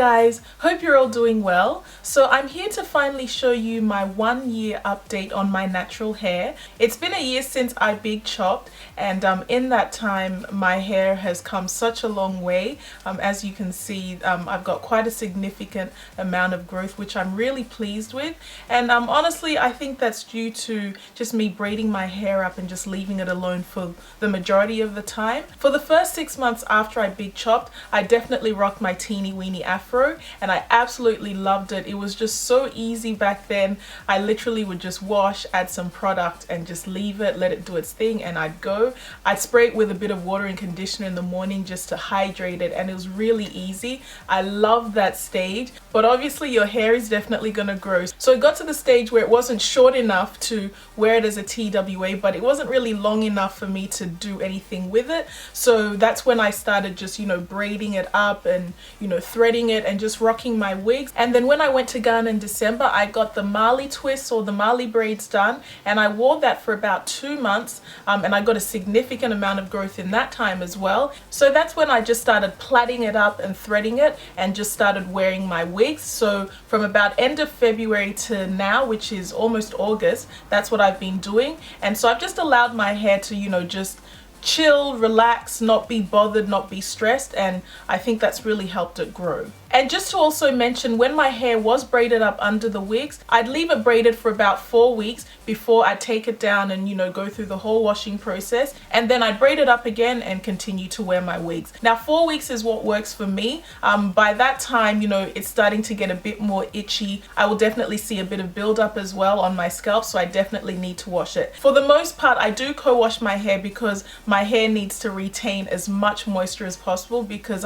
guys, hope you're all doing well. So I'm here to finally show you my 1 year update on my natural hair. It's been a year since I big chopped, and in that time my hair has come such a long way. As you can see, I've got quite a significant amount of growth, which I'm really pleased with. And honestly, I think that's due to just me braiding my hair up and just leaving it alone for the majority of the time. For the first 6 months after I big chopped, I definitely rocked my teeny weeny afro, and I absolutely loved it. It was just so easy back then. I literally would just wash, add some product, and just leave it, let it do its thing, and I'd go. I'd spray it with a bit of water and conditioner in the morning just to hydrate it, and it was really easy. I love that stage, but obviously your hair is definitely gonna grow. So it got to the stage where it wasn't short enough to wear it as a TWA, but it wasn't really long enough for me to do anything with it. So that's when I started just, braiding it up and, threading it and just rocking my wigs. And then when I went to Ghana in December, I got the Mali twists or the Mali braids done, and I wore that for about 2 months, and I got a significant amount of growth in that time as well. So that's when I just started plaiting it up and threading it and just started wearing my wigs. So from about end of February to now, which is almost August, that's what I've been doing. And so I've just allowed my hair to, just chill, relax, not be bothered, not be stressed, and I think that's really helped it grow. And just to also mention, when my hair was braided up under the wigs, I'd leave it braided for about 4 weeks before I take it down and go through the whole washing process, and then I'd braid it up again and continue to wear my wigs. Now 4 weeks is what works for me. By that time, it's starting to get a bit more itchy. I will definitely see a bit of buildup as well on my scalp, so I definitely need to wash it. For the most part, I do co-wash my hair because my hair needs to retain as much moisture as possible, because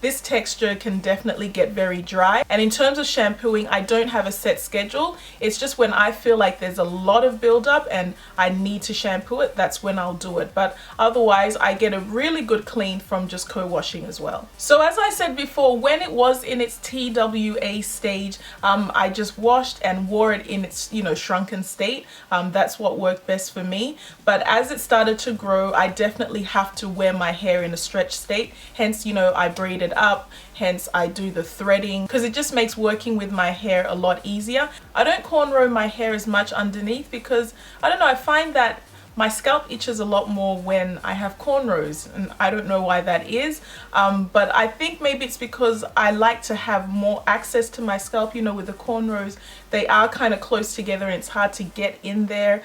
this texture can definitely get very dry. And in terms of shampooing, I don't have a set schedule. It's just when I feel like there's a lot of buildup and I need to shampoo it, that's when I'll do it. But otherwise, I get a really good clean from just co-washing as well. So as I said before, when it was in its TWA stage, I just washed and wore it in its shrunken state. That's what worked best for me. But as it started to grow, I definitely have to wear my hair in a stretch state. Hence, I braid it up. Hence, I do the threading, because it just makes working with my hair a lot easier. I don't cornrow my hair as much underneath because, I don't know, I find that my scalp itches a lot more when I have cornrows, and I don't know why that is, but I think maybe it's because I like to have more access to my scalp. With the cornrows, they are kind of close together and it's hard to get in there,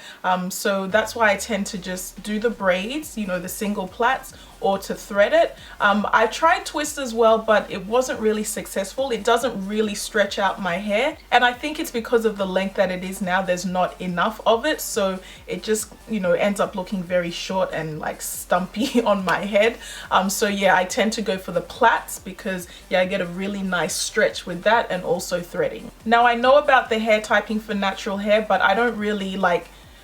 so that's why I tend to just do the braids, the single plaits, or to thread it. I tried twist as well, but it wasn't really successful. It doesn't really stretch out my hair, and I think it's because of the length that it is now. There's not enough of it, so it just ends up looking very short and like stumpy on my head. So yeah, I tend to go for the plaits because I get a really nice stretch with that, and also threading. Now I know about the hair typing for natural hair, but I don't really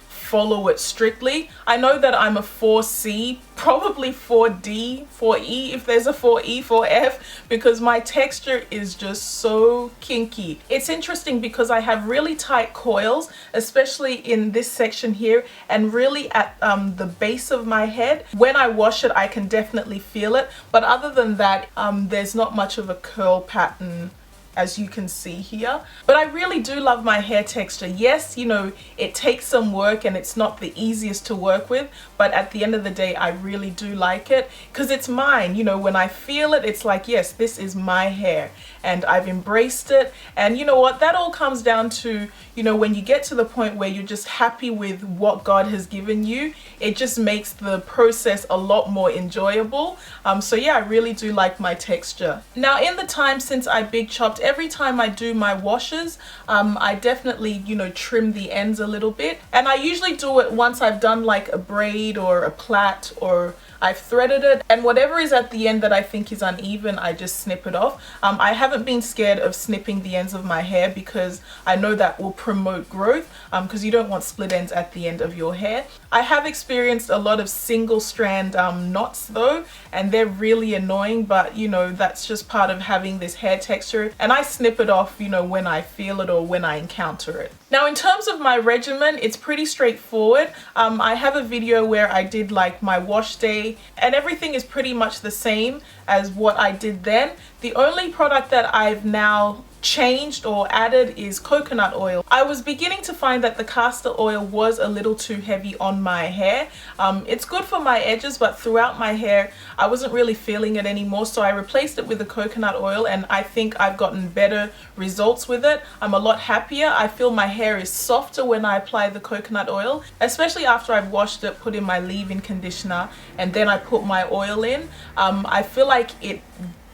follow it strictly. I know that I'm a 4C, probably 4D, 4E if there's a 4E, 4F, because my texture is just so kinky. It's interesting because I have really tight coils, especially in this section here, and really at the base of my head. When I wash it, I can definitely feel it, but other than that, there's not much of a curl pattern, as you can see here. But I really do love my hair texture. Yes, it takes some work and it's not the easiest to work with, but at the end of the day, I really do like it because it's mine. When I feel it, it's like, yes, this is my hair, and I've embraced it. And you know what? That all comes down to, when you get to the point where you're just happy with what God has given you, it just makes the process a lot more enjoyable. So yeah, I really do like my texture. Now, in the time since I big chopped, every time I do my washes, I definitely, trim the ends a little bit. And I usually do it once I've done like a braid or a plait, or I've threaded it, and whatever is at the end that I think is uneven, I just snip it off. I haven't been scared of snipping the ends of my hair because I know that will promote growth, because you don't want split ends at the end of your hair. I have experienced a lot of single strand knots though, and they're really annoying, but that's just part of having this hair texture, and I snip it off when I feel it or when I encounter it. Now in terms of my regimen, it's pretty straightforward. I have a video where I did like my wash day, and everything is pretty much the same as what I did then. The only product that I've now changed or added is coconut oil. I was beginning to find that the castor oil was a little too heavy on my hair. It's good for my edges, but throughout my hair I wasn't really feeling it anymore, so I replaced it with the coconut oil, and I think I've gotten better results with it. I'm a lot happier. I feel my hair is softer when I apply the coconut oil, especially after I've washed it, put in my leave-in conditioner, and then I put my oil in. I feel like it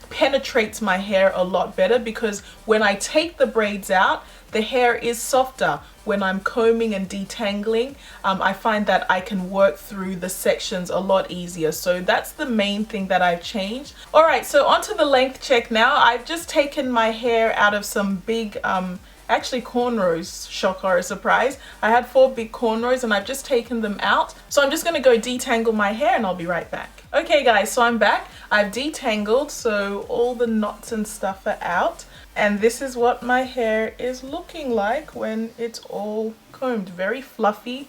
penetrates my hair a lot better, because when I take the braids out, the hair is softer. When I'm combing and detangling, I find that I can work through the sections a lot easier. So that's the main thing that I've changed. All right, so onto the length check now. I've just taken my hair out of some big actually cornrows, shock or a surprise. I had 4 big cornrows and I've just taken them out. So I'm just going to go detangle my hair and I'll be right back. Okay guys, so I'm back. I've detangled, so all the knots and stuff are out. And this is what my hair is looking like when it's all combed. Very fluffy.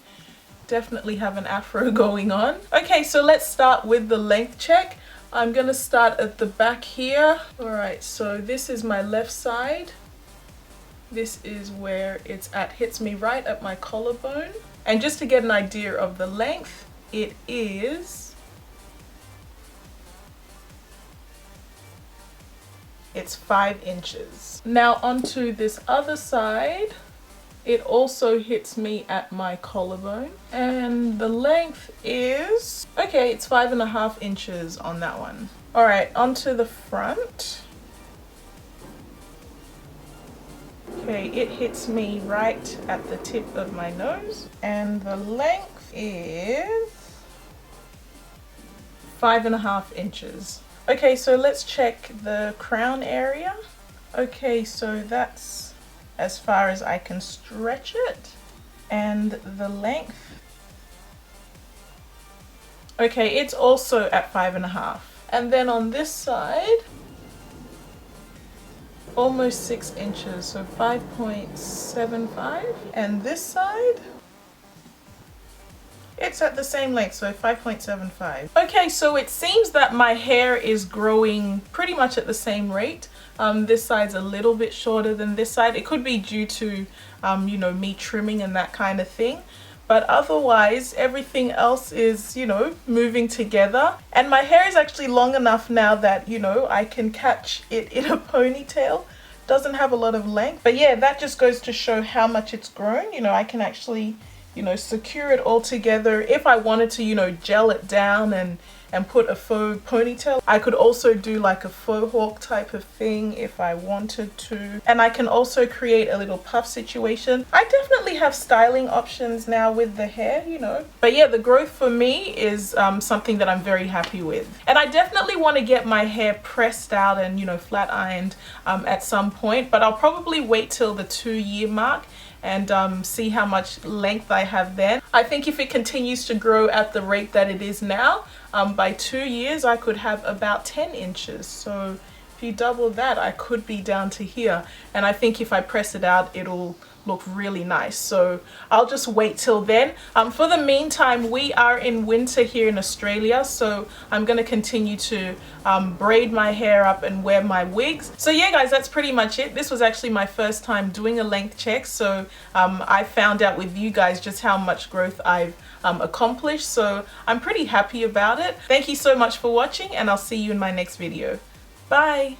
Definitely have an afro going on. Okay, so let's start with the length check. I'm going to start at the back here. All right, so this is my left side. This is where it's at, hits me right at my collarbone. And just to get an idea of the length, it's 5 inches. Now onto this other side, it also hits me at my collarbone, and the length is, okay, it's 5.5 inches on that one. All right, onto the front. Okay, it hits me right at the tip of my nose, and the length is 5.5 inches. Okay, so let's check the crown area. Okay, so that's as far as I can stretch it. And the length, okay, it's also at 5.5. And then on this side, almost 6 inches, so 5.75. And this side, it's at the same length, so 5.75. Okay, so it seems that my hair is growing pretty much at the same rate. This side's a little bit shorter than this side. It could be due to, you know, me trimming and that kind of thing. But otherwise, everything else is, you know, moving together. And my hair is actually long enough now that, you know, I can catch it in a ponytail. Doesn't have a lot of length. But yeah, that just goes to show how much it's grown. You know, I can actually, you know, secure it all together. If I wanted to, you know, gel it down and put a faux ponytail, I could also do like a faux hawk type of thing if I wanted to. And I can also create a little puff situation. I definitely have styling options now with the hair, you know. But yeah, the growth for me is something that I'm very happy with. And I definitely want to get my hair pressed out and, you know, flat ironed at some point, but I'll probably wait till the 2-year mark and see how much length I have then. I think if it continues to grow at the rate that it is now, by 2 years I could have about 10 inches. So if you double that, I could be down to here. And I think if I press it out, it'll look really nice. So I'll just wait till then. For the meantime, we are in winter here in Australia, so I'm going to continue to braid my hair up and wear my wigs. So yeah guys, that's pretty much it. This was actually my first time doing a length check, so I found out with you guys just how much growth I've accomplished, so I'm pretty happy about it. Thank you so much for watching, and I'll see you in my next video. Bye.